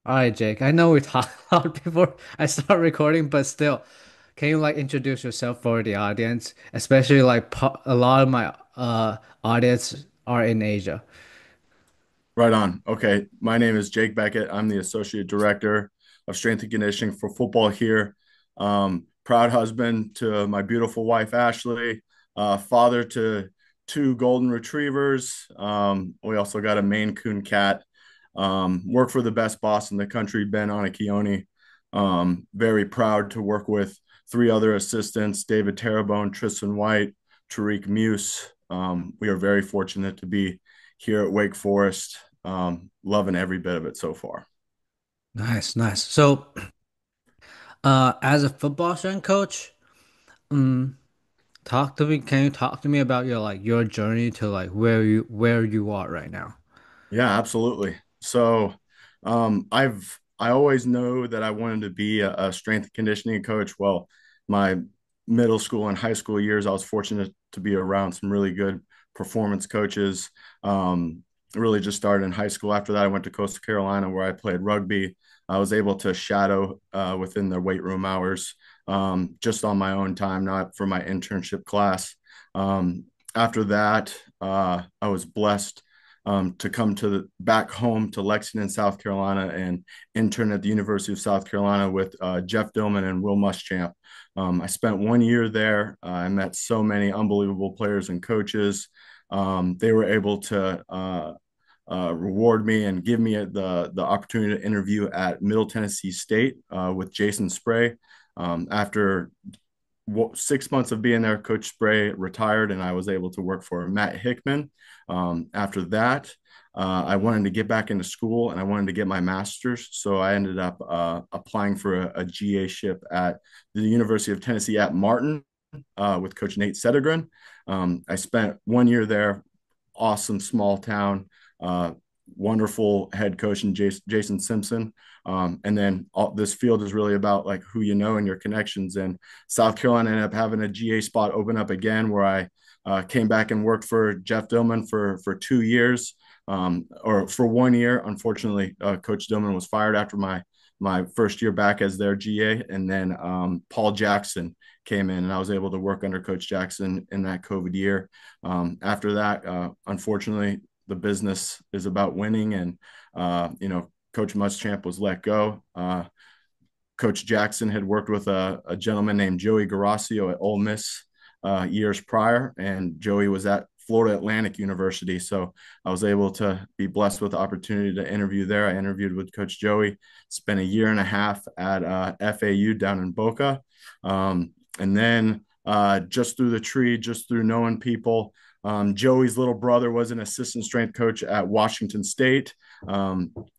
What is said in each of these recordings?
All right, Jake. I know we talked a lot before I start recording, but still, can you like introduce yourself for the audience? Especially like a lot of my audience are in Asia. Right on. Okay. My name is Jake Beckett. I'm the Associate Director of Strength and Conditioning for football here. Proud husband to my beautiful wife, Ashley, father to two golden retrievers. We also got a Maine Coon cat. Work for the best boss in the country, Ben Anakioni. Very proud to work with three other assistants, David Terrebonne, Tristan White, Tariq Muse. We are very fortunate to be here at Wake Forest. Loving every bit of it so far. Nice, nice. So, as a football strength coach, um, talk to me. Can you talk to me about your journey to like where you are right now? Yeah, absolutely. So, I always know that I wanted to be a strength and conditioning coach. Well, my middle school and high school years, I was fortunate to be around some really good performance coaches. Really just started in high school. After that, I went to Coastal Carolina where I played rugby. I was able to shadow within their weight room hours, just on my own time, not for my internship class. After that, I was blessed to come back home to Lexington, South Carolina, and intern at the University of South Carolina with Jeff Dillman and Will Muschamp. I spent 1 year there. I met so many unbelievable players and coaches. They were able to reward me and give me the opportunity to interview at Middle Tennessee State with Jason Spray. After 6 months of being there, Coach Spray retired, and I was able to work for Matt Hickman. After that, I wanted to get back into school and I wanted to get my master's. So I ended up applying for a GA ship at the University of Tennessee at Martin with Coach Nate Settergren. I spent 1 year there, awesome small town, uh, wonderful head coach and Jason Simpson. And then this field is really about like who you know and your connections. And South Carolina ended up having a GA spot open up again, where I came back and worked for Jeff Dillman for 2 years, or for 1 year. Unfortunately, Coach Dillman was fired after my first year back as their GA, and then Paul Jackson came in, and I was able to work under Coach Jackson in that COVID year. After that, unfortunately, the business is about winning, and Coach Muschamp was let go. Coach Jackson had worked with a gentleman named Joey Garasio at Ole Miss years prior, and Joey was at Florida Atlantic University. So I was able to be blessed with the opportunity to interview there. I interviewed with Coach Joey, spent a year and a half at FAU down in Boca. And then just through the tree, just through knowing people, Joey's little brother was an assistant strength coach at Washington State.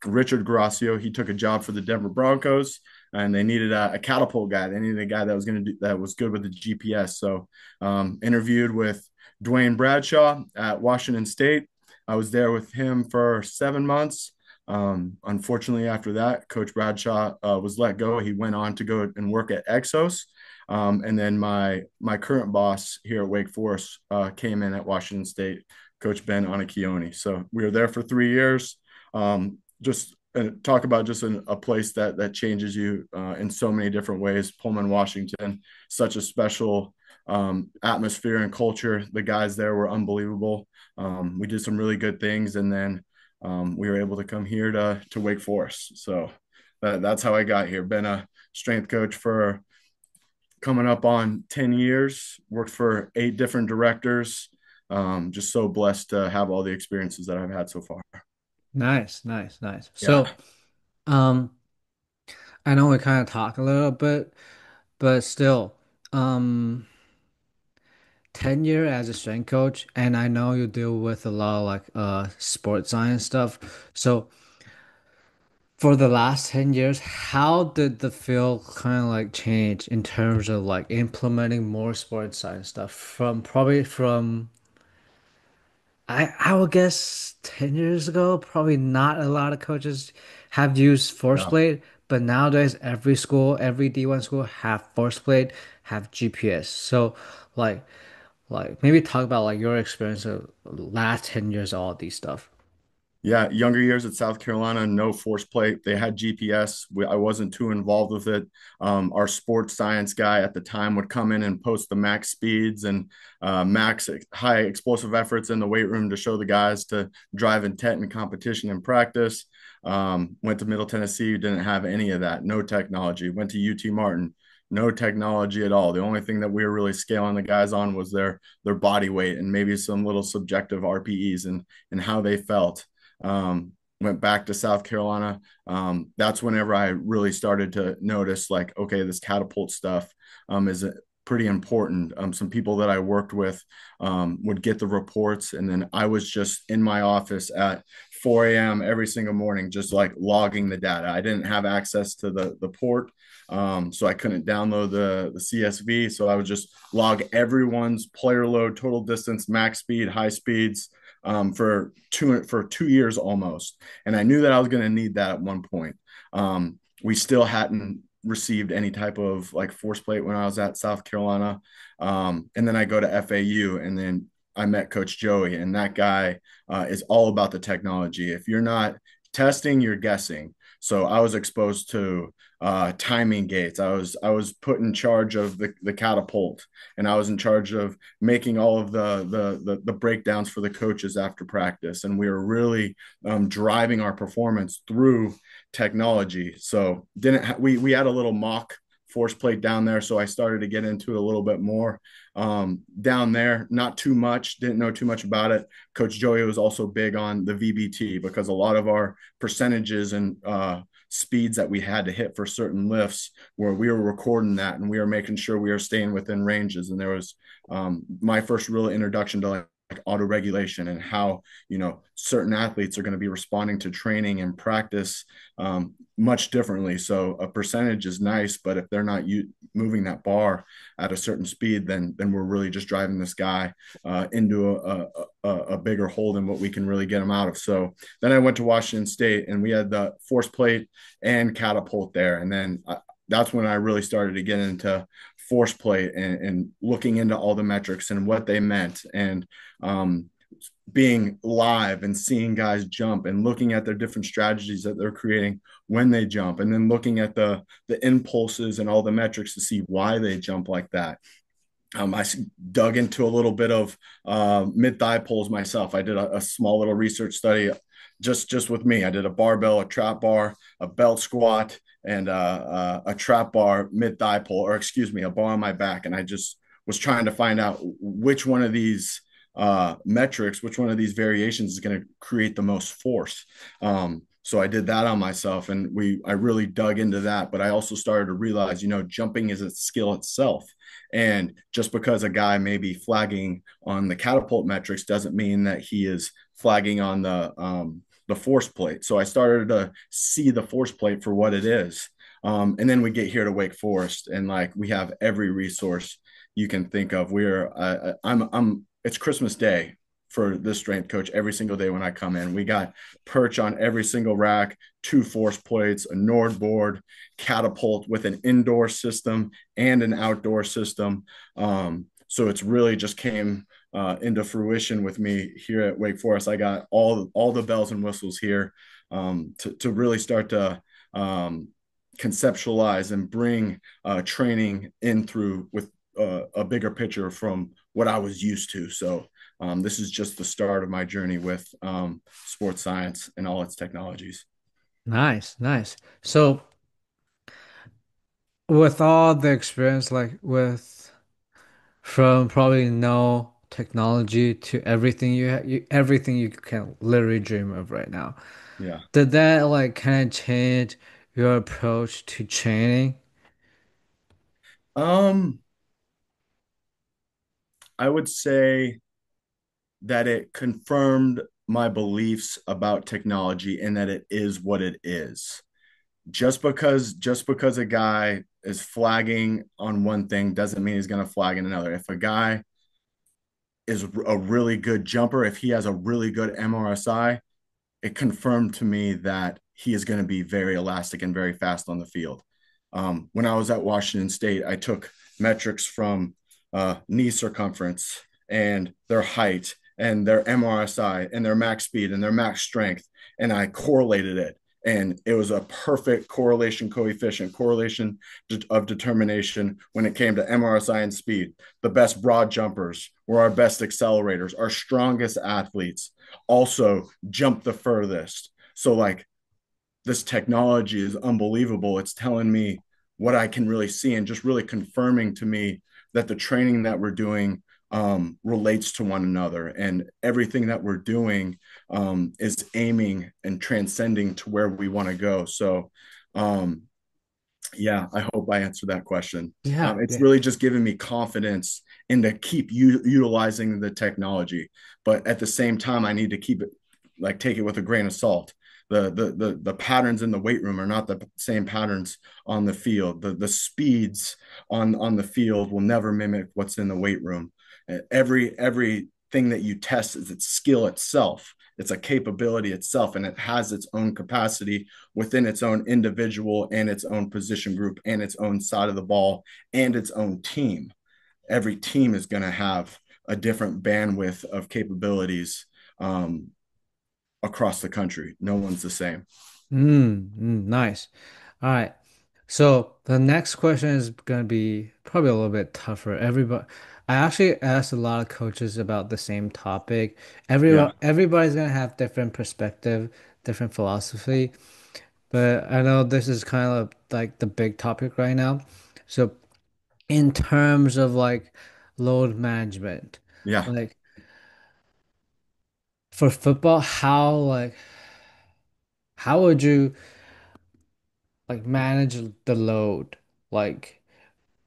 Richard Gracio, he took a job for the Denver Broncos, and they needed a catapult guy. They needed a guy that was going to do that was good with the GPS. So interviewed with Dwayne Bradshaw at Washington State. I was there with him for 7 months. Unfortunately, after that, Coach Bradshaw was let go. He went on to go and work at Exos. And then my current boss here at Wake Forest came in at Washington State, Coach Ben Anakioni. So we were there for 3 years. Just talk about just a place that changes you in so many different ways. Pullman, Washington, such a special atmosphere and culture. The guys there were unbelievable. We did some really good things, and then we were able to come here to Wake Forest. So that's how I got here. Been a strength coach for coming up on 10 years, worked for 8 different directors. Just so blessed to have all the experiences that I've had so far. Nice, nice, nice. Yeah. So, um, I know we kind of talked a little bit, but still, um. tenure as a strength coach, and I know you deal with a lot of like sports science stuff. So for the last 10 years, how did the field kind of like change in terms of like implementing more sports science stuff from probably from I would guess 10 years ago, probably not a lot of coaches have used force Yeah. plate, but nowadays every school, every D1 school have force plate, have GPS. So like maybe talk about like your experience of last 10 years, all these stuff. Yeah, younger years at South Carolina, no force plate. They had GPS. I wasn't too involved with it. Our sports science guy at the time would come in and post the max speeds and max high explosive efforts in the weight room to show the guys to drive intent in competition and practice. Went to Middle Tennessee, didn't have any of that. No technology. Went to UT Martin, no technology at all. The only thing that we were really scaling the guys on was their body weight and maybe some little subjective RPEs and how they felt. Went back to South Carolina. That's whenever I really started to notice, like, okay, this catapult stuff is pretty important. Some people that I worked with would get the reports, and then I was just in my office at 4 a.m. every single morning, just like logging the data. I didn't have access to the port, so I couldn't download the CSV. So I would just log everyone's player load, total distance, max speed, high speeds, for 2 years almost, and I knew that I was going to need that at one point. We still hadn't received any type of like force plate when I was at South Carolina, and then I go to FAU, and then I met Coach Joey, and that guy is all about the technology. If you're not testing, you're guessing. So I was exposed to timing gates. I was put in charge of the catapult, and I was in charge of making all of the breakdowns for the coaches after practice, and we were really driving our performance through technology. So didn't we had a little mock force plate down there, so I started to get into it a little bit more down there. Not too much, didn't know too much about it. Coach Joey was also big on the VBT because a lot of our percentages and speeds that we had to hit for certain lifts where we were recording that and we were making sure we were staying within ranges. And there was my first real introduction to like auto regulation and how certain athletes are going to be responding to training and practice much differently. So a percentage is nice, but if they're not moving that bar at a certain speed, then we're really just driving this guy into a bigger hole than what we can really get him out of. So then I went to Washington State, and we had the force plate and catapult there, and then that's when I really started to get into force plate and looking into all the metrics and what they meant, and um, being live and seeing guys jump and looking at their different strategies that they're creating when they jump, and then looking at the impulses and all the metrics to see why they jump like that. I dug into a little bit of mid thigh pulls myself. I did a small little research study just with me. I did a barbell, a trap bar, a belt squat, and a trap bar mid thigh pull, or excuse me, a bar on my back. And I just was trying to find out which one of these metrics, which one of these variations is going to create the most force. So I did that on myself, and I really dug into that. But I also started to realize, jumping is a skill itself. And just because a guy may be flagging on the catapult metrics doesn't mean that he is flagging on the force plate. So I started to see the force plate for what it is. And then we get here to Wake Forest, and like we have every resource you can think of. It's Christmas Day for this strength coach every single day when I come in. We got perch on every single rack, two force plates, a Nord board, catapult with an indoor system and an outdoor system. So it's really just came into fruition with me here at Wake Forest. I got all the bells and whistles here to really start to conceptualize and bring training in through with a bigger picture from what I was used to. So this is just the start of my journey with sports science and all its technologies. Nice, nice. So with all the experience, like with from probably no technology to everything you can literally dream of right now, Yeah. did that like kind of change your approach to training? Um, I would say that it confirmed my beliefs about technology and that it is what it is. Just because a guy is flagging on one thing doesn't mean he's going to flag in another. If a guy is a really good jumper, if he has a really good MRSI, it confirmed to me that he is going to be very elastic and very fast on the field. When I was at Washington State, I took metrics from knee circumference and their height and their MRSI and their max speed and their max strength, and I correlated it. And it was a perfect correlation coefficient, correlation of determination when it came to MRSI and speed. The best broad jumpers were our best accelerators, our strongest athletes also jumped the furthest. So, like, this technology is unbelievable. It's telling me what I can really see and just really confirming to me that the training that we're doing relates to one another, and everything that we're doing is aiming and transcending to where we want to go. So, um, yeah, I hope I answered that question. Yeah, It's yeah. really just giving me confidence in to keep utilizing the technology, but at the same time, I need to keep it, like, take it with a grain of salt. The patterns in the weight room are not the same patterns on the field. The speeds on the field will never mimic what's in the weight room. Everything that you test is its skill itself. It's a capability itself, and it has its own capacity within its own individual and its own position group and its own side of the ball and its own team. Every team is going to have a different bandwidth of capabilities across the country. No one's the same. Nice. All right. So the next question is gonna be probably a little bit tougher. Everybody, I actually asked a lot of coaches about the same topic. Yeah. Everybody's gonna have different perspective, different philosophy, but I know this is kind of like the big topic right now. So in terms of like load management, Yeah. like for football, how would you like manage the load? Like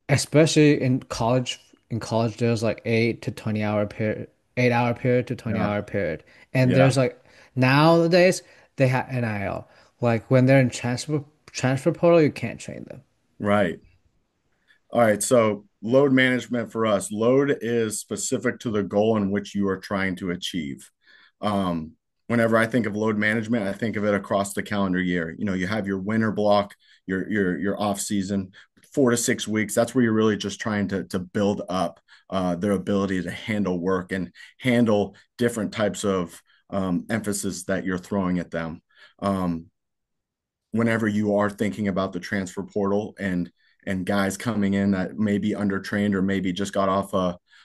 especially in college there's like 8 to 20 hour period, 8 hour period to 20 Yeah. hour period. And Yeah. there's like nowadays they have NIL. Like when they're in transfer portal, you can't train them. Right. All right, so load management for us, load is specific to the goal in which you are trying to achieve. Um, Whenever I think of load management, I think of it across the calendar year. You know, you have your winter block, your off season, 4 to 6 weeks. That's where you're really just trying to build up their ability to handle work and handle different types of emphasis that you're throwing at them. Um, Whenever you are thinking about the transfer portal and guys coming in that may be undertrained or maybe just got off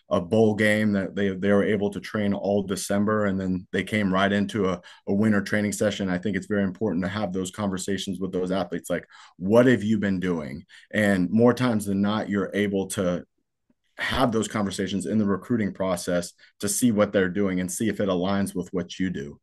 a bowl game that they were able to train all December and then they came right into a winter training session. I think it's very important to have those conversations with those athletes, like, what have you been doing? And more times than not, you're able to have those conversations in the recruiting process to see what they're doing and see if it aligns with what you do.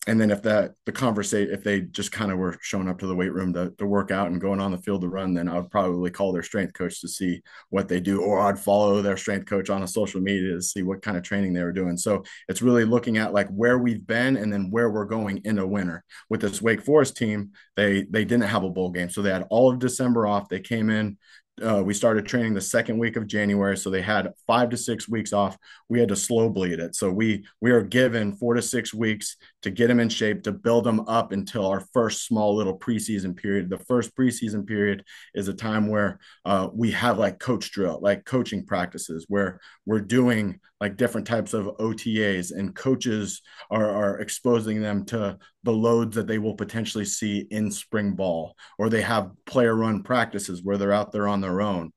And then if that the conversation, if they just kind of were showing up to the weight room to work out and going on the field to run, then I would probably call their strength coach to see what they do, or I'd follow their strength coach on a social media to see what kind of training they were doing. So it's really looking at like where we've been and then where we're going in a winter. With this Wake Forest team, they didn't have a bowl game, so they had all of December off. They came in, we started training the second week of January, so they had 5 to 6 weeks off. We had to slow bleed it, so we are given 4 to 6 weeks to get them in shape, to build them up until our first small little preseason period. The first preseason period is a time where we have like coach drill, like coaching practices, where we're doing like different types of OTAs, and coaches are exposing them to the loads that they will potentially see in spring ball, or they have player run practices where they're out there on their own.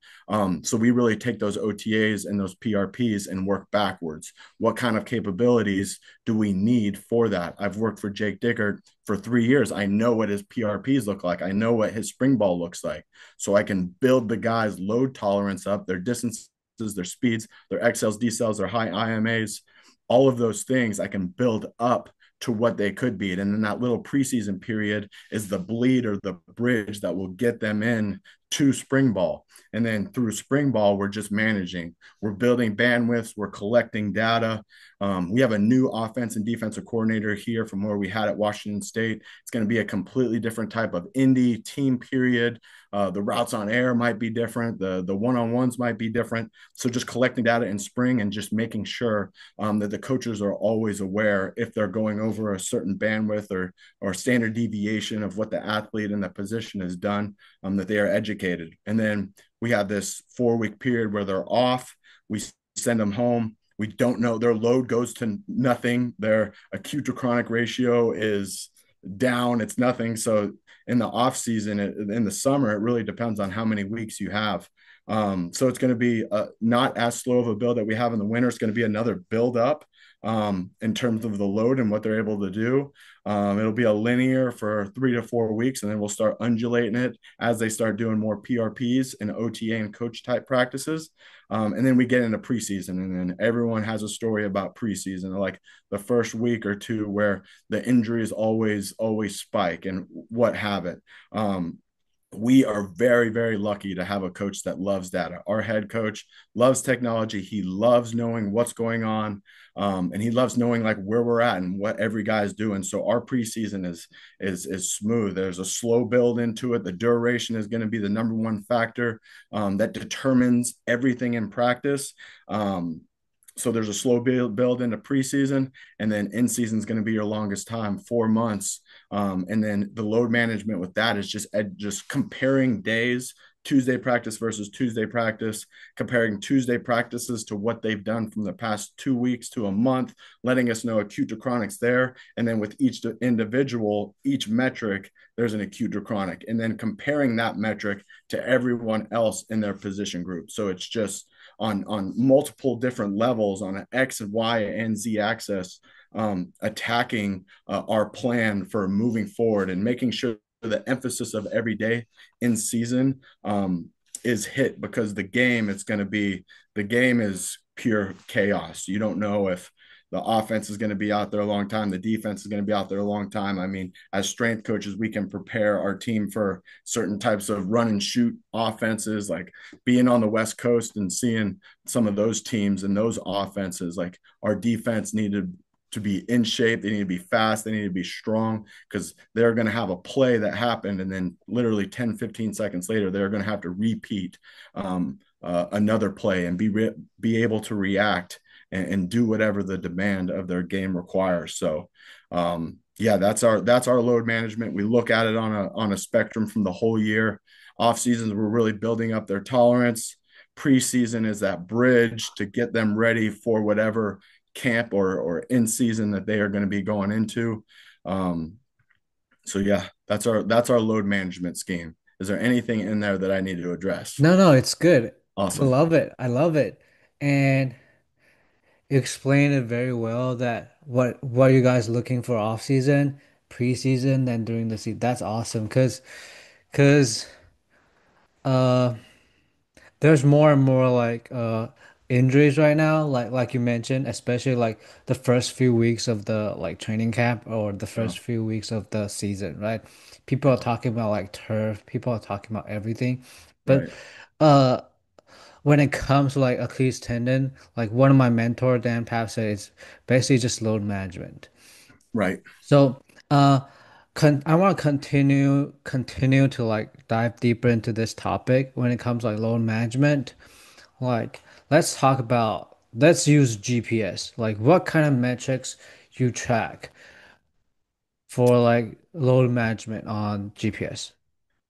So we really take those OTAs and those PRPs and work backwards. What kind of capabilities do we need for that? I've worked for Jake Dickert for 3 years. I know what his PRPs look like. I know what his spring ball looks like. So I can build the guys' load tolerance up, their distances, their speeds, their XLs, decels, their high IMAs, all of those things I can build up to what they could be. And then that little preseason period is the bleed or the bridge that will get them in to spring ball. And then through spring ball, we're just managing. We're building bandwidths. We're collecting data. We have a new offense and defensive coordinator here from where we had at Washington State. It's going to be a completely different type of indie team period. The routes on air might be different. The one-on-ones might be different. So just collecting data in spring and just making sure that the coaches are always aware if they're going over a certain bandwidth or standard deviation of what the athlete in the position has done, that they are educated. And then we have this 4 week period where they're off. We send them home. We don't know. Their load goes to nothing. Their acute to chronic ratio is down. It's nothing. So in the off season, in the summer, it really depends on how many weeks you have. So it's going to be not as slow of a build that we have in the winter. It's going to be another build up in terms of the load and what they're able to do. It'll be a linear for 3 to 4 weeks, and then we'll start undulating it as they start doing more PRPs and OTA and coach type practices. And then we get into preseason, and then everyone has a story about preseason, like the first week or two where the injuries always spike and what have it. We are very, very lucky to have a coach that loves data. Our head coach loves technology. He loves knowing what's going on, and he loves knowing like where we're at and what every guy is doing. So our preseason is smooth. There's a slow build into it. The duration is going to be the number one factor that determines everything in practice. So there's a slow build into preseason, and then in season is going to be your longest time, 4 months. And then the load management with that is just comparing days, Tuesday practice versus Tuesday practice, comparing Tuesday practices to what they've done from the past 2 weeks to a month, letting us know acute to chronic's there. And then with each individual, each metric, there's an acute to chronic. And then comparing that metric to everyone else in their position group. So it's just on multiple different levels on an X and Y and Z axis, attacking our plan for moving forward and making sure the emphasis of every day in season is hit, because the game is pure chaos. You don't know if the offense is going to be out there a long time. The defense is going to be out there a long time. I mean, as strength coaches, we can prepare our team for certain types of run and shoot offenses, like being on the West Coast and seeing some of those teams and those offenses. Like our defense needed to be in shape. They need to be fast. They need to be strong, because they're going to have a play that happened. And then literally 10, 15 seconds later, they're going to have to repeat another play and be able to react and do whatever the demand of their game requires. So, yeah, that's our load management. We look at it on a spectrum from the whole year. Off seasons, we're really building up their tolerance. Preseason is that bridge to get them ready for whatever camp or in season that they are going to be going into. Um, so yeah, that's our load management scheme. Is there anything in there that I need to address? No, no, it's good. I Awesome. love it. I love it. And you explained it very well that what you guys looking for off season, preseason, then during the season. That's awesome because uh there's more and more like injuries right now, like you mentioned, especially like the first few weeks of the like training camp or the Yeah, first few weeks of the season, right? People are yeah, talking about like turf, people are talking about everything. But right, uh when it comes to like Achilles tendon, like one of my mentor, Dan Papp, said it's basically just load management. right, So, uh, I want to continue to like dive deeper into this topic when it comes like load management. Like, let's use GPS. Like, what kind of metrics you track for like load management on GPS?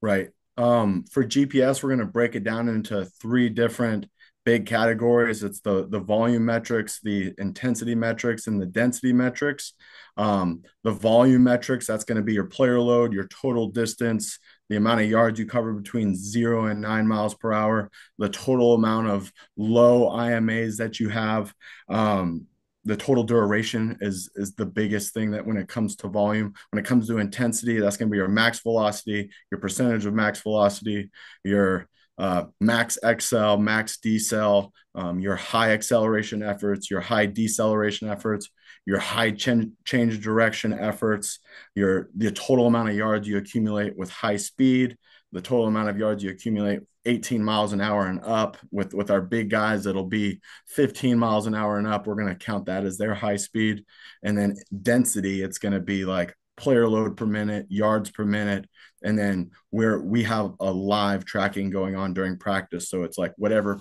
right. For GPS, we're going to break it down into three different big categories. It's the volume metrics, the intensity metrics, and the density metrics. The volume metrics, that's going to be your player load, your total distance, the amount of yards you cover between 0 and 9 miles per hour, the total amount of low IMAs that you have. The total duration is the biggest thing that when it comes to volume. When it comes to intensity, that's going to be your max velocity, your percentage of max velocity, your max XL, max decel, your high acceleration efforts, your high deceleration efforts, your high change direction efforts, the total amount of yards you accumulate with high speed, the total amount of yards you accumulate 18 miles an hour and up. With our big guys, it'll be 15 miles an hour and up. We're going to count that as their high speed. And then density, it's going to be like player load per minute, yards per minute. And then we have a live tracking going on during practice. So it's like whatever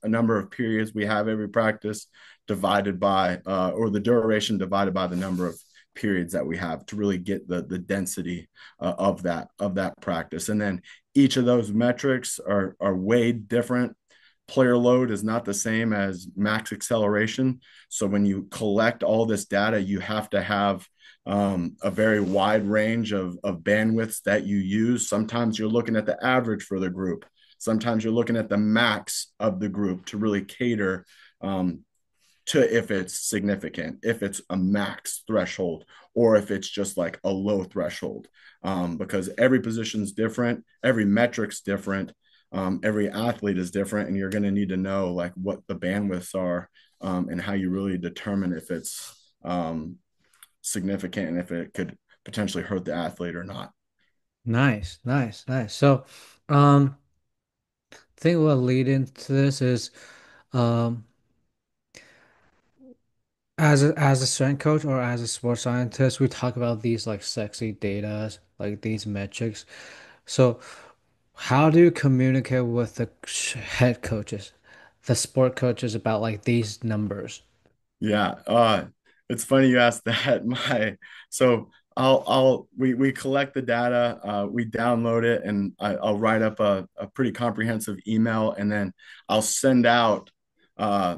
a number of periods we have every practice divided by or the duration divided by the number of periods that we have to really get the density of that practice. And then each of those metrics are way different player load is not the same as max acceleration. So when you collect all this data, you have to have a very wide range of bandwidths that you use. Sometimes you're looking at the average for the group. Sometimes you're looking at the max of the group to really cater um, to if it's significant, if it's a max threshold, or if it's just like a low threshold. Because every position's different, every metric's different, every athlete is different, and you're going to need to know like what the bandwidths are and how you really determine if it's significant and if it could potentially hurt the athlete or not. Nice, nice, nice. So, um, I think what lead into this is, um, as a strength coach or as a sports scientist, we talk about these like sexy data, like these metrics. So, how do you communicate with the head coaches, the sport coaches about like these numbers? Yeah, it's funny you asked that. So we collect the data, we download it, and I'll write up a pretty comprehensive email, and then I'll send out uh,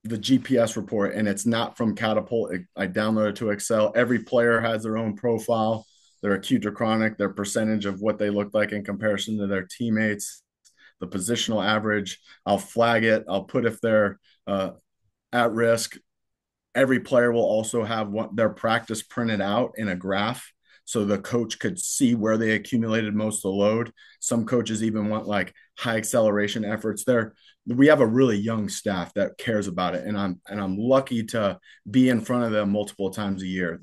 the GPS report, and it's not from Catapult. I download it to Excel. Every player has their own profile, their acute or chronic, their percentage of what they look like in comparison to their teammates, the positional average. I'll flag it. I'll put if they're at risk. Every player will also have their practice printed out in a graph so the coach could see where they accumulated most of the load. Some coaches even want like high acceleration efforts. There, we have a really young staff that cares about it, and I'm lucky to be in front of them multiple times a year.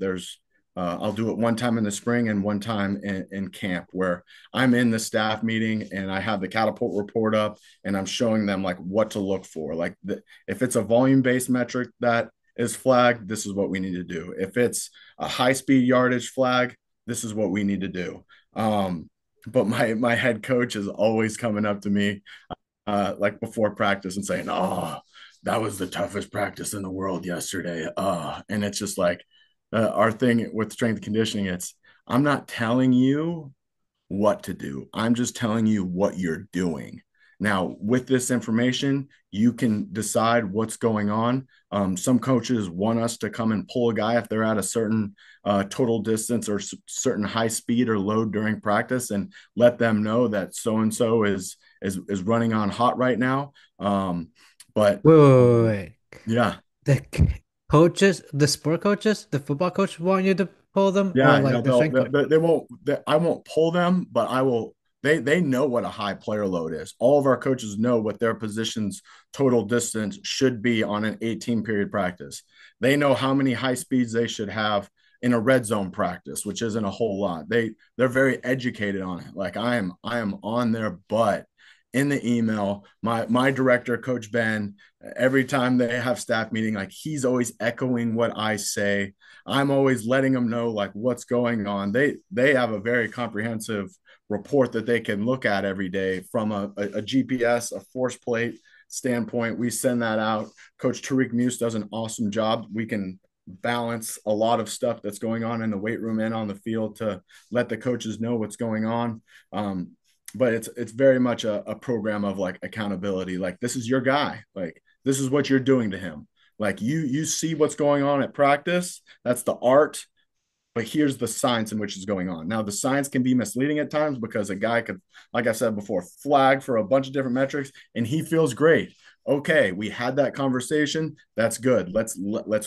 I'll do it one time in the spring and one time in camp where I'm in the staff meeting and I have the catapult report up and I'm showing them like what to look for. If it's a volume based metric that is flagged, this is what we need to do. If it's a high speed yardage flag, this is what we need to do. But my head coach is always coming up to me like before practice and saying, "Oh, that was the toughest practice in the world yesterday." And it's just like our thing with strength and conditioning. I'm not telling you what to do. I'm just telling you what you're doing. Now, with this information, you can decide what's going on. Some coaches want us to come and pull a guy if they're at a certain total distance or certain high speed or load during practice, and let them know that so and so is running on hot right now. But Wait, wait, wait, wait. yeah, The sport coaches, the football coach want you to pull them, or yeah, like the strength coach? they won't I won't pull them, but I will. They know what a high player load is. All of our coaches know what their position's total distance should be on an 18 period practice. They know how many high speeds they should have in a red zone practice, which isn't a whole lot. They're very educated on it. Like I am on their butt in the email. My director, Coach Ben, every time they have staff meeting, like he's always echoing what I say. I'm always letting them know like what's going on. They have a very comprehensive report that they can look at every day from a GPS, a force plate standpoint. We send that out. Coach Tariq Muse does an awesome job. We can balance a lot of stuff that's going on in the weight room and on the field to let the coaches know what's going on. But it's very much a program of like accountability. Like this is your guy. Like this is what you're doing to him. Like you see what's going on at practice. That's the art, but here's the science in which is going on. Now, the science can be misleading at times because a guy could, like I said before, flag for a bunch of different metrics and he feels great. Okay, we had that conversation. That's good. Let's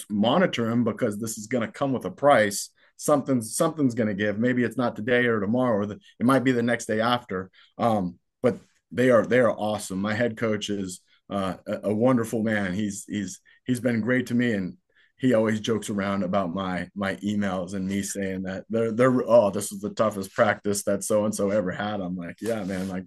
monitor him because this is going to come with a price. Something's going to give. Maybe it's not today or tomorrow, or it might be the next day after. But they are awesome. My head coach is a wonderful man. He's been great to me, and he always jokes around about my emails and me saying that they're oh, this is the toughest practice that so and so ever had. I'm like, yeah, man, like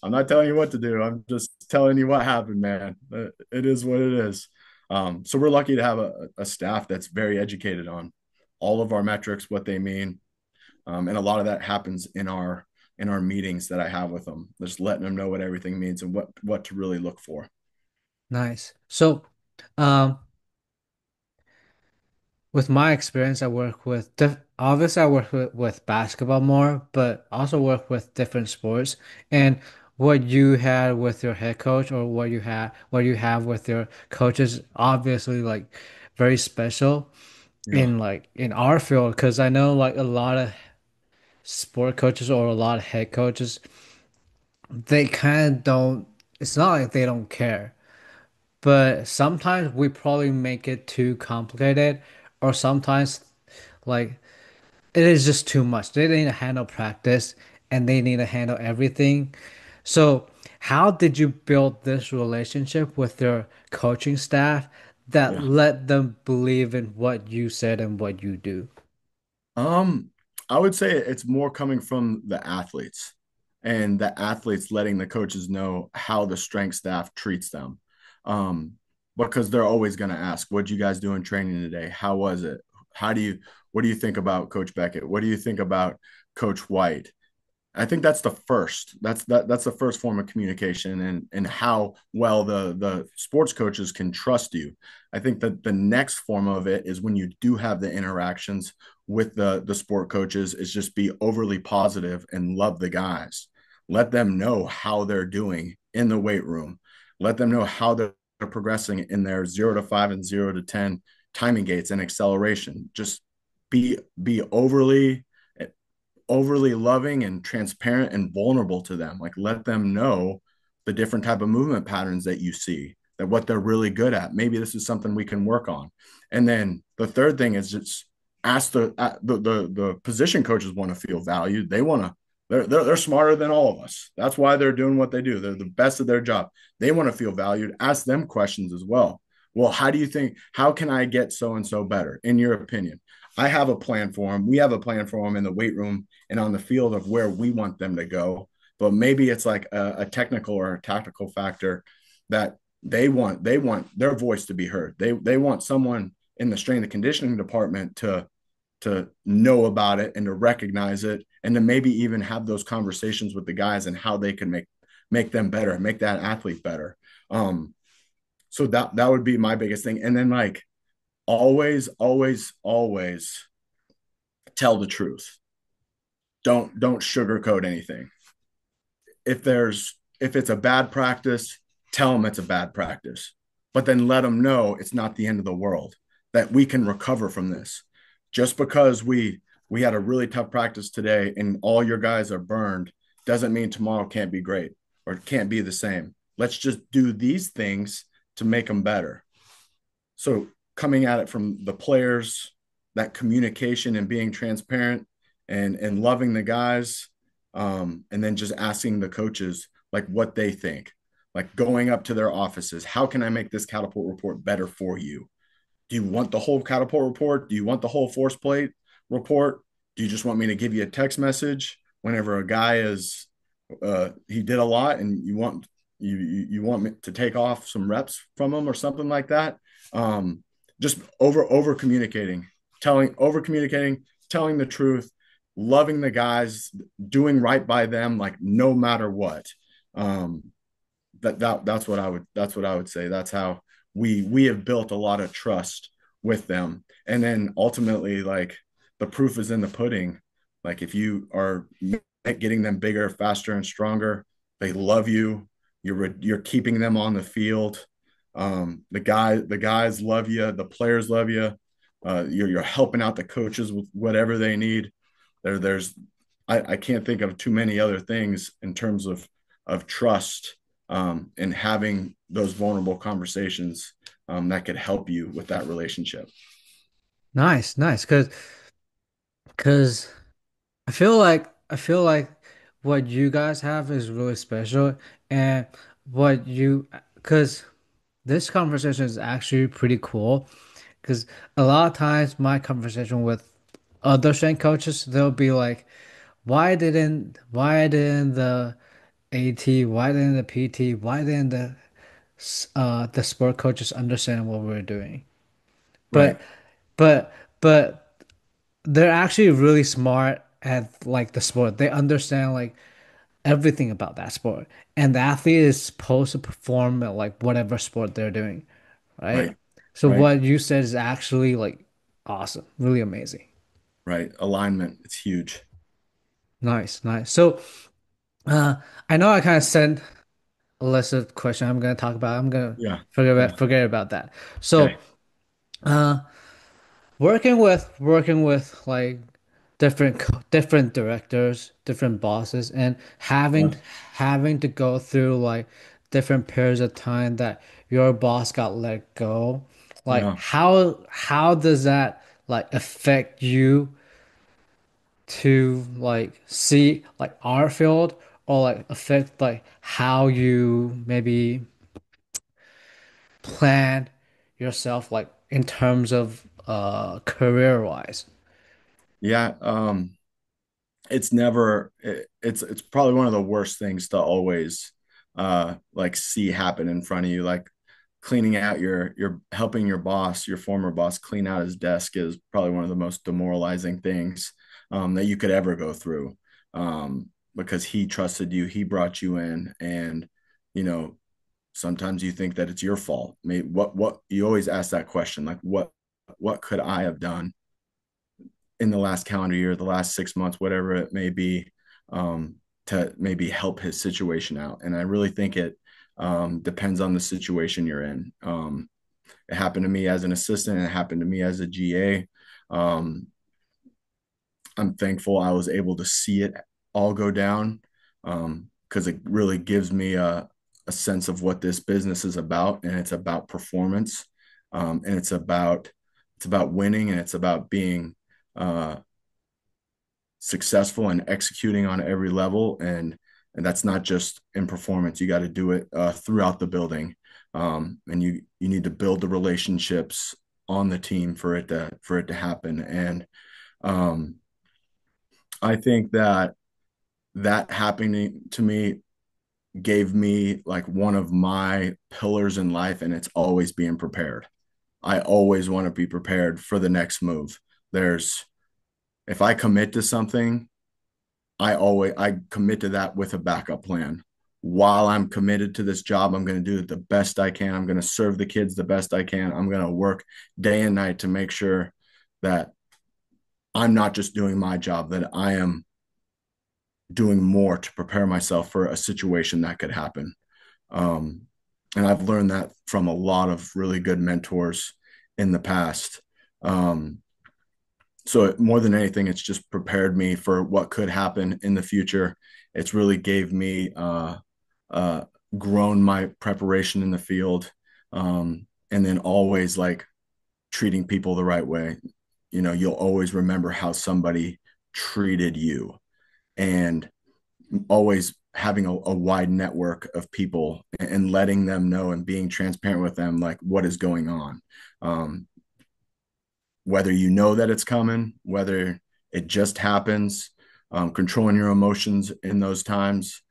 I'm not telling you what to do. I'm just telling you what happened, man. It is what it is. So we're lucky to have a staff that's very educated on all of our metrics, what they mean, and a lot of that happens in our meetings that I have with them, just letting them know what everything means and what to really look for. Nice. So, um, with my experience, I work with obviously I work with basketball more, but also work with different sports. And what you had with your head coach or what you have with your coaches obviously like very special Yeah. in like in our field because I know like a lot of sport coaches or a lot of head coaches they kind of don't it's not like they don't care but sometimes we probably make it too complicated or sometimes like it is just too much. They need to handle practice and they need to handle everything. So, how did you build this relationship with your coaching staff that Yeah. let them believe in what you said and what you do? Um, I would say it's more coming from the athletes and the athletes letting the coaches know how the strength staff treats them. Um, because they're always going to ask, "What'd you guys do in training today? How was it? How do you, what do you think about Coach Beckett? What do you think about Coach White?" I think that's the first. That's the first form of communication and how well the sports coaches can trust you. I think that the next form of it is when you do have the interactions with the sport coaches is just be overly positive and love the guys. Let them know how they're doing in the weight room. Let them know how they're progressing in their 0 to 5 and 0 to 10 timing gates and acceleration. Just be overly loving and transparent and vulnerable to them. Like let them know the different type of movement patterns that you see, that what they're really good at. Maybe this is something we can work on. And then the third thing is just ask the position coaches want to feel valued. They want to they're smarter than all of us. That's why they're doing what they do. They're the best at their job. They want to feel valued. Ask them questions as well. Well, how do you think, how can I get so and so better in your opinion? I have a plan for them. We have a plan for them in the weight room and on the field of where we want them to go. But maybe it's like a technical or a tactical factor that they want their voice to be heard. They want someone in the strength and conditioning department to know about it and to recognize it and to maybe even have those conversations with the guys and how they can make them better, make that athlete better. So that would be my biggest thing. And then like always tell the truth. Don't sugarcoat anything. If it's a bad practice, tell them it's a bad practice, but then let them know it's not the end of the world, that we can recover from this. Just because we had a really tough practice today and all your guys are burned doesn't mean tomorrow can't be great or can't be the same. Let's just do these things to make them better. So coming at it from the players, that communication and being transparent and loving the guys, and then just asking the coaches like what they think, like going up to their offices. How can I make this catapult report better for you? Do you want the whole catapult report? Do you want the whole force plate report? Do you just want me to give you a text message whenever a guy is he did a lot and you want me to take off some reps from him or something like that? Um, just over communicating, telling the truth, loving the guys, doing right by them, like no matter what. Um, that's what I would say. That's how we have built a lot of trust with them. And then ultimately, like the proof is in the pudding. Like if you are getting them bigger, faster, and stronger, they love you. You're keeping them on the field. The guys love you. The players love you. You're helping out the coaches with whatever they need. There's I can't think of too many other things in terms of trust, and having those vulnerable conversations, that could help you with that relationship. Nice, nice. Cause I feel like what you guys have is really special and what you cause this conversation is actually pretty cool because a lot of times my conversation with other strength coaches they'll be like why didn't the AT why didn't the PT why didn't the sport coaches understand what we're doing Right, but but but they're actually really smart at like the sport. They understand like everything about that sport. And the athlete is supposed to perform at like whatever sport they're doing, right? right, So right, what you said is actually like awesome, really amazing. right. Alignment, it's huge. Nice, nice. So Uh, I know I kind of sent a list of questions I'm gonna talk about. I'm gonna Yeah. Yeah. forget about that. So, Okay. uh, working with like different directors, different bosses, and Yeah. having to go through like different periods of time that your boss got let go. Like Yeah. how does that like affect you to like see like our field or like affect like how you maybe plan yourself like in terms of career wise? Yeah. It's never it's probably one of the worst things to always like see happen in front of you, like cleaning out your helping your boss, your former boss, clean out his desk is probably one of the most demoralizing things that you could ever go through, because he trusted you, he brought you in, and you know sometimes you think that it's your fault. Maybe what you always ask that question, like what could I have done in the last calendar year, the last 6 months, whatever it may be, to maybe help his situation out. And I really think it depends on the situation you're in. It happened to me as an assistant. It happened to me as a GA. Um, I'm thankful I was able to see it all go down, because it really gives me a sense of what this business is about, and it's about performance, and it's about winning, and it's about being uh, successful and executing on every level, and that's not just in performance. You got to do it throughout the building, and you need to build the relationships on the team for it to happen. And um, I think that that happening to me gave me like one of my pillars in life, and it's always being prepared. I always want to be prepared for the next move. There's If I commit to something, I commit to that with a backup plan. While I'm committed to this job, I'm going to do it the best I can. I'm going to serve the kids the best I can. I'm going to work day and night to make sure that I'm not just doing my job, that I am doing more to prepare myself for a situation that could happen. Um, and I've learned that from a lot of really good mentors in the past. Um, so more than anything, it's just prepared me for what could happen in the future. It's really gave me uh, grown my preparation in the field, and then always like treating people the right way. You'll always remember how somebody treated you, and always having a wide network of people and letting them know and being transparent with them, like what is going on. Um, Whether you know that it's coming, whether it just happens, controlling your emotions in those times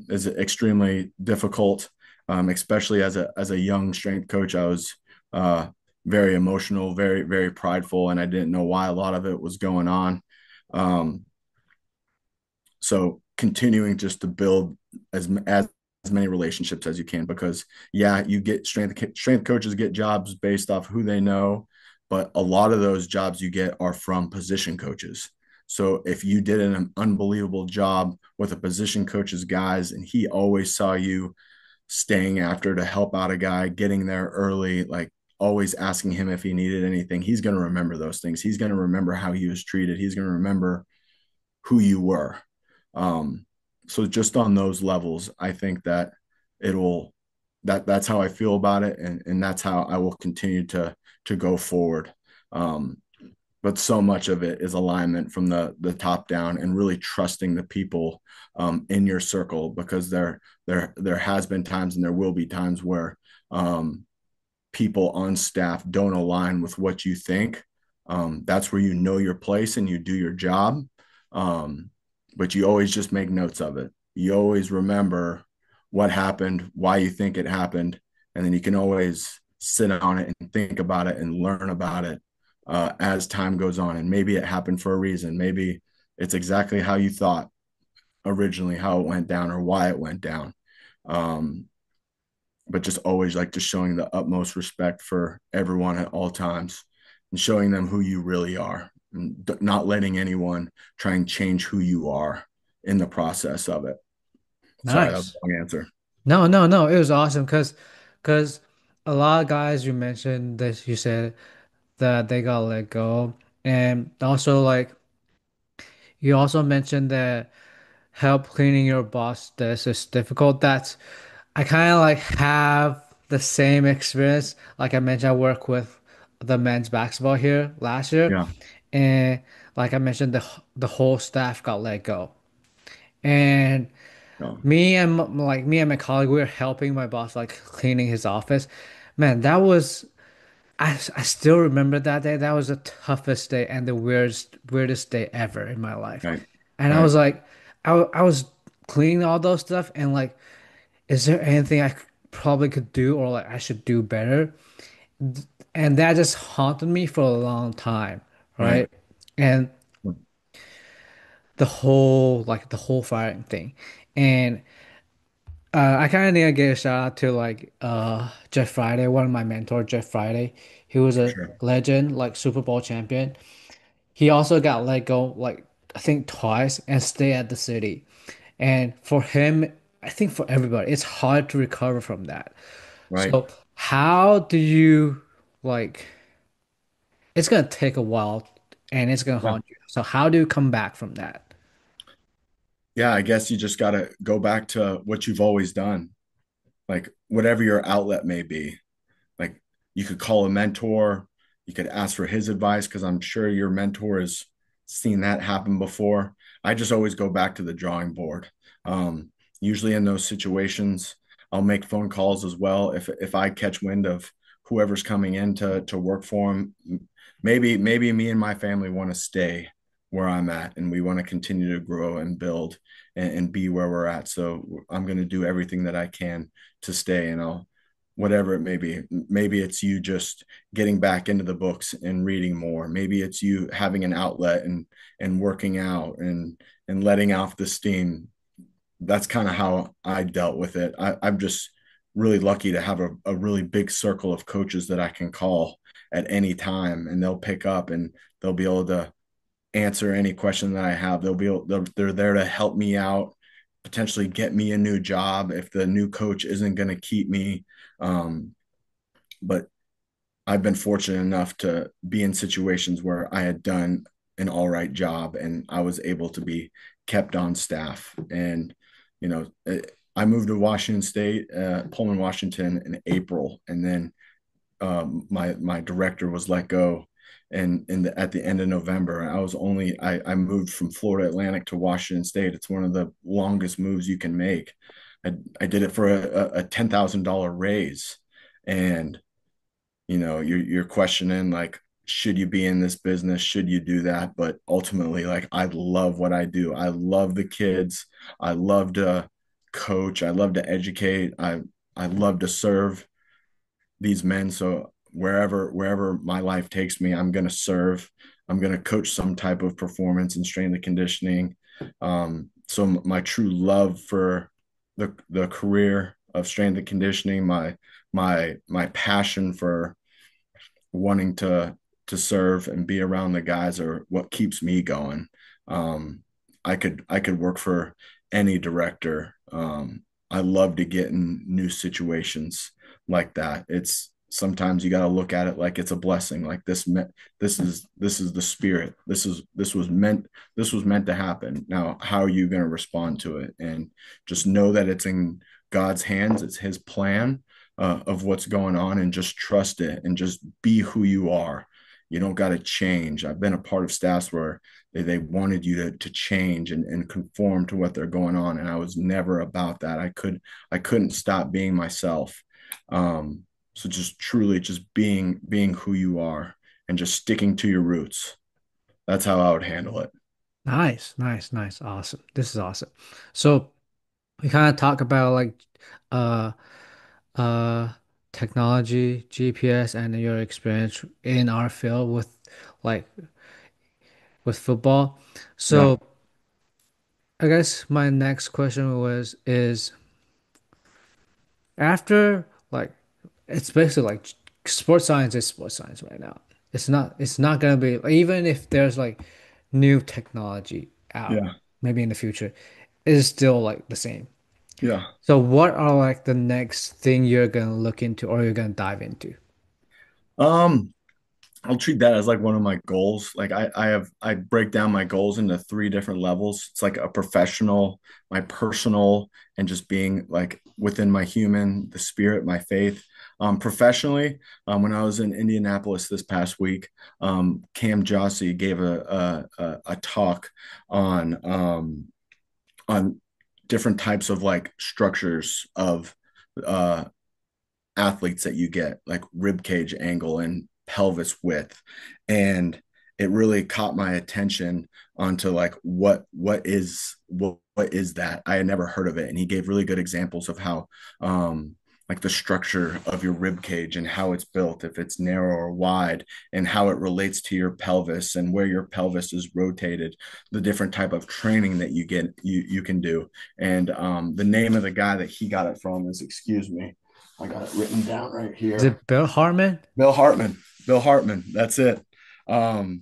is extremely difficult, especially as a young strength coach. I was very emotional, very, very prideful, and I didn't know why a lot of it was going on. Um, so continuing just to build as many relationships as you can, because yeah, you get strength coaches get jobs based off who they know, but a lot of those jobs you get are from position coaches. So if you did an unbelievable job with a position coach's guys, and he always saw you staying after to help out a guy, getting there early, like always asking him if he needed anything, he's going to remember those things. He's going to remember how he was treated. He's going to remember who you were. Um, so just on those levels, I think that it'll that's how I feel about it, and that's how I will continue to go forward. Um, but so much of it is alignment from the top down, and really trusting the people in your circle, because there has been times and there will be times where people on staff don't align with what you think. That's where you know your place and you do your job. Um, but you always just make notes of it. You always remember what happened, why you think it happened, and then you can always sit on it and think about it and learn about it as time goes on. And maybe it happened for a reason. Maybe it's exactly how you thought originally, how it went down or why it went down. Um, but just always like just showing the utmost respect for everyone at all times, and showing them who you really are, and not letting anyone try and change who you are in the process of it. Sorry, that was Nice. a long answer. No, no, no. It was awesome because a lot of guys you mentioned that you said that they got let go. And also like you also mentioned that help cleaning your boss desk is difficult. That's I kind of like have the same experience. Like I mentioned, I work with the men's basketball here last year, Yeah. and like I mentioned, the whole staff got let go. And No. me and my colleague, we were helping my boss like cleaning his office. Man, that was I still remember that day. That was the toughest day and the weirdest day ever in my life. Right. And I Right. was like, I was cleaning all those stuff and like, is there anything probably could do or like I should do better? And that just haunted me for a long time, Right. right? And the whole firing thing. And I kind of need to give a shout out to like Jeff Friday, one of my mentors, Jeff Friday. He was For a sure. legend, like Super Bowl champion. He also got let go like I think twice and stay at the city. And for him, I think for everybody, it's hard to recover from that. Right. So how do you like it's gonna take a while and it's gonna Yeah. haunt you. So how do you come back from that? Yeah. I guess you just got to go back to what you've always done, like whatever your outlet may be. Like you could call a mentor, you could ask for his advice because I'm sure your mentor has seen that happen before. I just always go back to the drawing board. Usually in those situations, I'll make phone calls as well if I catch wind of whoever's coming in to work for him. Maybe me and my family want to stay where I'm at and we want to continue to grow and build and be where we're at. So I'm going to do everything that I can to stay, and I'll whatever it may be. Maybe it's you just getting back into the books and reading more. Maybe it's you having an outlet and working out and letting off the steam. That's kind of how I dealt with it. I'm just really lucky to have a really big circle of coaches that I can call at any time, and they'll pick up and they'll be able to answer any question that I have. They're there to help me out, potentially get me a new job if the new coach isn't going to keep me. But I've been fortunate enough to be in situations where I had done an all right job and I was able to be kept on staff. And, you know, I moved to Washington State, Pullman, Washington in April. And then my director was let go. And at the end of November, I moved from Florida Atlantic to Washington State. It's one of the longest moves you can make. I did it for a $10,000 raise. And you're questioning like, should you be in this business, should you do that? But ultimately, like, I love what I do. I love the kids. I love to coach. I love to educate. I love to serve these men. So wherever my life takes me, I'm going to serve. I'm going to coach some type of performance and strength and conditioning. So my true love for the career of strength and conditioning, my passion for wanting to serve and be around the guys are what keeps me going. Um, I could work for any director. I love to get in new situations like that. It's sometimes you got to look at it like it's a blessing. Like this is the spirit. This was meant to happen. Now, how are you going to respond to it? And just know that it's in God's hands. It's His plan of what's going on, and just trust it and just be who you are. You don't got to change. I've been a part of staffs where they wanted you to change and conform to what they're going on. And I was never about that. I couldn't stop being myself. So just truly just being who you are and just sticking to your roots. That's how I would handle it. Nice, nice, nice. Awesome. This is awesome. So we kind of talk about like uh uh technology, GPS, and your experience in our field like with football. Yeah. So I guess my next question is after like it's basically like sports science is sports science right now. It's not gonna be even if there's like new technology out Yeah. maybe in the future, it's still like the same. Yeah. So what are like the next thing you're gonna look into or you're gonna dive into? Um, I'll treat that as like one of my goals. Like I break down my goals into three different levels. It's like a professional, my personal, and just being like within my human, the spirit, my faith. Professionally, when I was in Indianapolis this past week, Cam Jossie gave a talk on on different types of like structures of uh athletes that you get, like rib cage angle and pelvis width. And it really caught my attention onto like what is that? I had never heard of it. And he gave really good examples of how like the structure of your rib cage and how it's built, if it's narrow or wide, and how it relates to your pelvis and where your pelvis is rotated, the different type of training that you can do. And the name of the guy that he got it from is, excuse me, I got it written down right Is here. it Bill Harmon? Bill Hartman. Bill Hartman. That's it. Um,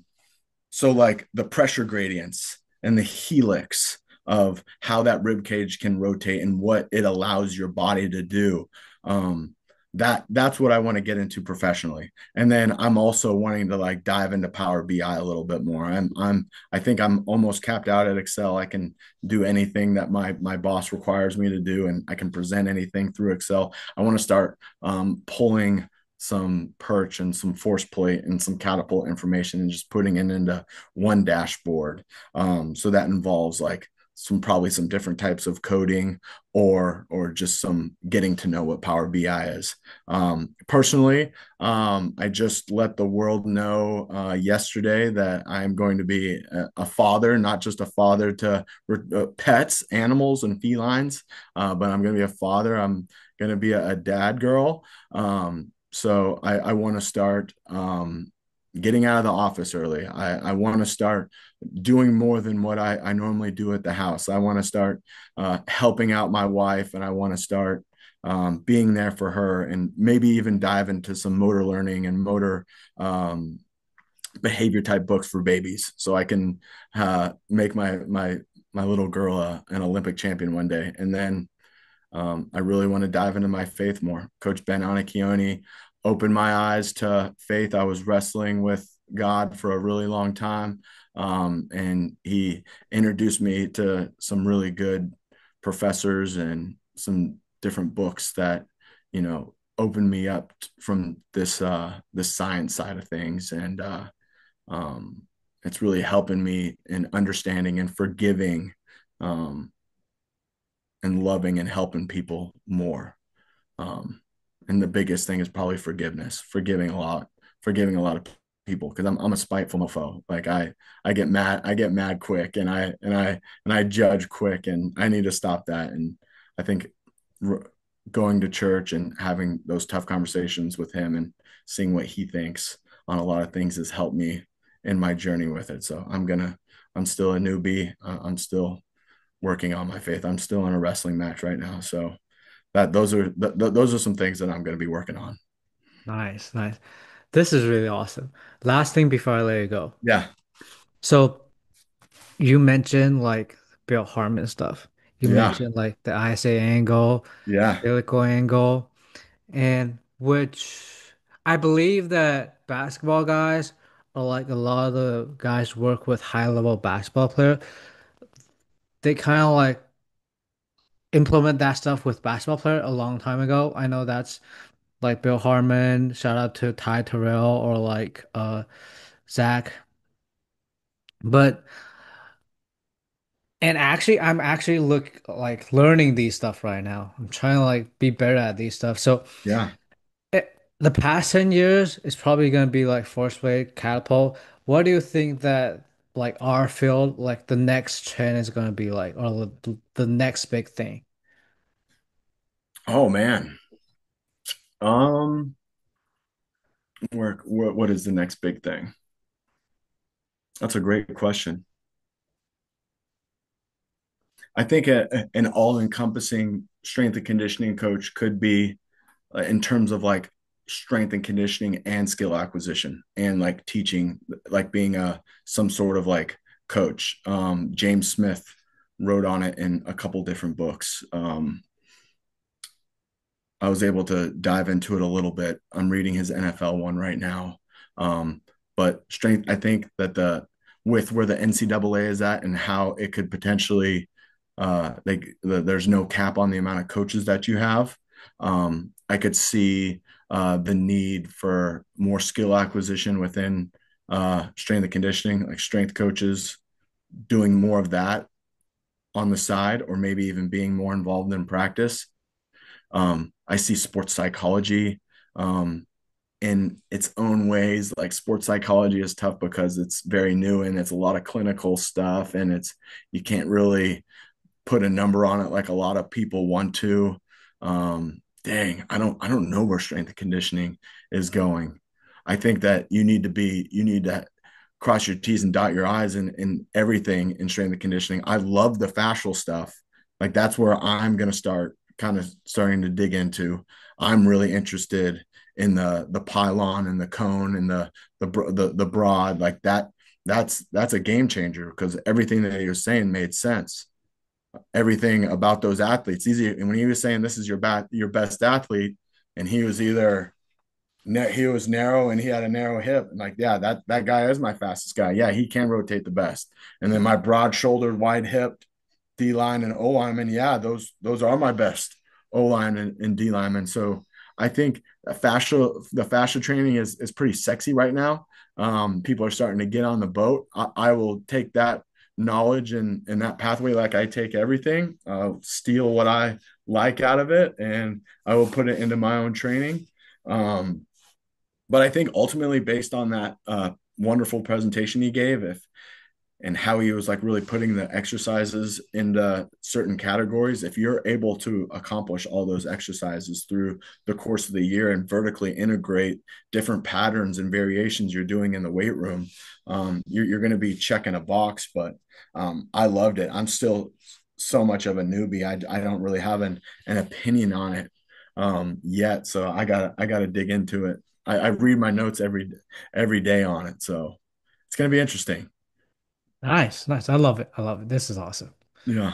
so like the pressure gradients and the helix of how that rib cage can rotate and what it allows your body to do. Um, that's what I want to get into professionally. And then I'm also wanting to like dive into Power BI a little bit more. I think I'm almost capped out at Excel. I can do anything that my boss requires me to do, and I can present anything through Excel. I want to start pulling some perch and some force plate and some catapult information and just putting it into one dashboard. So that involves like probably some different types of coding or just some getting to know what Power BI is. Personally, I just let the world know yesterday that I'm going to be a father, not just a father to pets, animals, and felines, but I'm going to be a father. I'm going to be a dad girl. So I want to start getting out of the office early. I want to start doing more than what I normally do at the house. I want to start helping out my wife, and I want to start being there for her, and maybe even dive into some motor learning and motor behavior type books for babies, so I can make my little girl an Olympic champion one day. And then I really want to dive into my faith more. Coach Ben Anakioni opened my eyes to faith. I was wrestling with God for a really long time, and he introduced me to some really good professors and some different books that, opened me up from this science side of things. And um, it's really helping me in understanding and forgiving, um, and loving and helping people more. Um, and the biggest thing is probably forgiveness, forgiving a lot of people, because I'm a spiteful mofo. Like I get mad quick, and I judge quick, and I need to stop that. And I think going to church and having those tough conversations with him and seeing what he thinks on a lot of things has helped me in my journey with it. So I'm still a newbie. I'm still working on my faith. I'm still in a wrestling match right now. So those are some things that I'm going to be working on. Nice, nice. This is really awesome. Last thing before I let you go. Yeah. So you mentioned like Bill Harmon stuff. You Yeah. mentioned like the ISA angle, Yeah. helical angle, and which I believe that basketball guys or like a lot of the guys work with high level basketball player, they kind of like implement that stuff with basketball player a long time ago. I know that's like Bill Harmon, shout out to Ty Terrell or like Zach. But and actually I'm actually learning these stuff right now. I'm trying to like be better at these stuff. So Yeah. the past 10 years is probably going to be like force weight, catapult. What do you think that like our field, like the next trend is going to be like, or the next big thing? Oh man. Um, what is the next big thing? That's a great question. I think an all-encompassing strength and conditioning coach could be in terms of like strength and conditioning and skill acquisition and like teaching, like being a some sort of like coach. James Smith wrote on it in a couple different books. I was able to dive into it a little bit. I'm reading his NFL one right now. Um, but strength, I think that with where the NCAA is at and how it could potentially, there's no cap on the amount of coaches that you have. I could see the need for more skill acquisition within strength and conditioning, like strength coaches doing more of that on the side, or maybe even being more involved in practice. I see sports psychology um, in its own ways. Like sports psychology is tough because it's very new and it's a lot of clinical stuff, and you can't really put a number on it like a lot of people want to. Dang, I don't know where strength and conditioning is going. I think that you need to cross your T's and dot your I's in everything in strength and conditioning. I love the fascial stuff. Like that's where I'm gonna start kind of starting to dig into. I'm really interested in the pylon and the cone and the broad like that. That's a game changer because everything that he was saying made sense. Everything about those athletes. Easy. And when he was saying this is your best athlete, and he was either he was narrow and he had a narrow hip, and like, yeah, that guy is my fastest guy. Yeah, he can rotate the best. And then my broad shouldered, wide hipped D line and O lineman, yeah, those are my best O line and D lineman. So I think the fascia training is pretty sexy right now. People are starting to get on the boat. I will take that knowledge and that pathway like I take everything, steal what I like out of it, and I will put it into my own training. Um, but I think ultimately, based on that wonderful presentation he gave, if and how he was like really putting the exercises into certain categories, if you're able to accomplish all those exercises through the course of the year and vertically integrate different patterns and variations you're doing in the weight room, you're going to be checking a box. But I loved it. I'm still so much of a newbie. I don't really have an opinion on it yet. So I gotta dig into it. I read my notes every day on it. So it's going to be interesting. Nice, nice. I love it. I love it. This is awesome. Yeah.